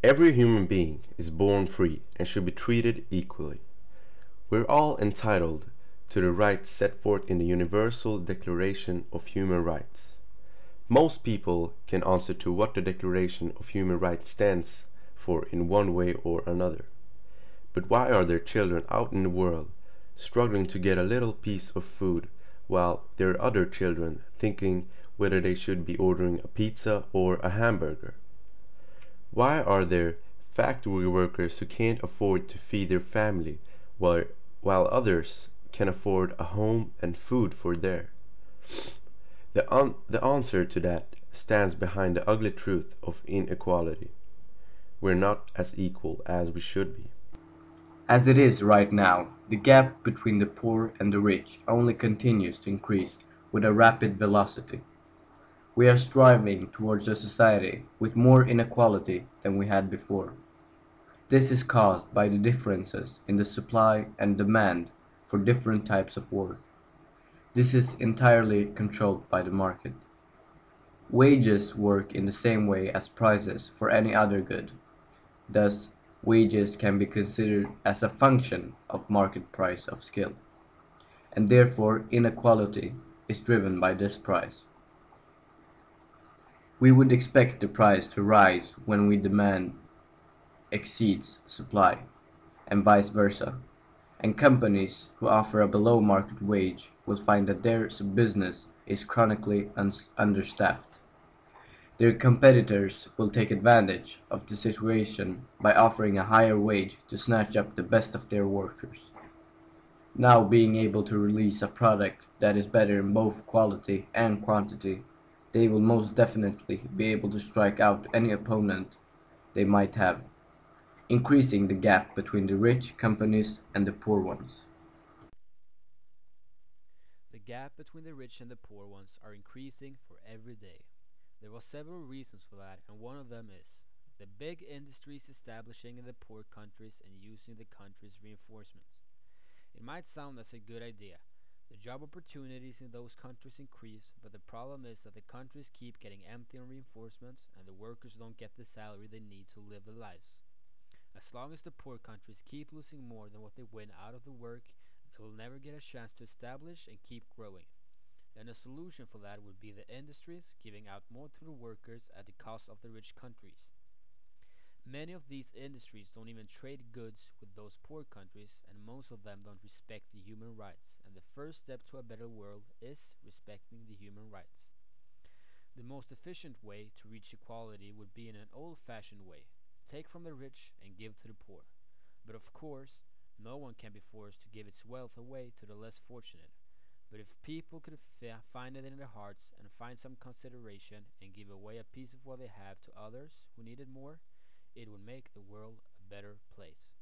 Every human being is born free and should be treated equally. We're all entitled to the rights set forth in the Universal Declaration of Human Rights. Most people can answer to what the Declaration of Human Rights stands for in one way or another. But why are there children out in the world struggling to get a little piece of food while there are other children thinking whether they should be ordering a pizza or a hamburger? Why are there factory workers who can't afford to feed their family while others can afford a home and food for their? The answer to that stands behind the ugly truth of inequality. We're not as equal as we should be. As it is right now, the gap between the poor and the rich only continues to increase with a rapid velocity. We are striving towards a society with more inequality than we had before. This is caused by the differences in the supply and demand for different types of work. This is entirely controlled by the market. Wages work in the same way as prices for any other good. Thus, wages can be considered as a function of market price of skill, and therefore inequality is driven by this price. We would expect the price to rise when we demand exceeds supply, and vice versa, and companies who offer a below market wage will find that their business is chronically understaffed. Their competitors will take advantage of the situation by offering a higher wage to snatch up the best of their workers. Now being able to release a product that is better in both quality and quantity, they will most definitely be able to strike out any opponent they might have, increasing the gap between the rich companies and the poor ones. The gap between the rich and the poor ones are increasing for every day. There were several reasons for that, and one of them is the big industries establishing in the poor countries and using the country's reinforcements. It might sound as a good idea. The job opportunities in those countries increase, but the problem is that the countries keep getting empty on reinforcements and the workers don't get the salary they need to live their lives. As long as the poor countries keep losing more than what they win out of the work, they will never get a chance to establish and keep growing. Then a solution for that would be the industries giving out more to the workers at the cost of the rich countries. Many of these industries don't even trade goods with those poor countries, and most of them don't respect the human rights. And the first step to a better world is respecting the human rights. The most efficient way to reach equality would be in an old-fashioned way: take from the rich and give to the poor. But of course, no one can be forced to give its wealth away to the less fortunate. But if people could find it in their hearts and find some consideration and give away a piece of what they have to others who need it more, it would make the world a better place.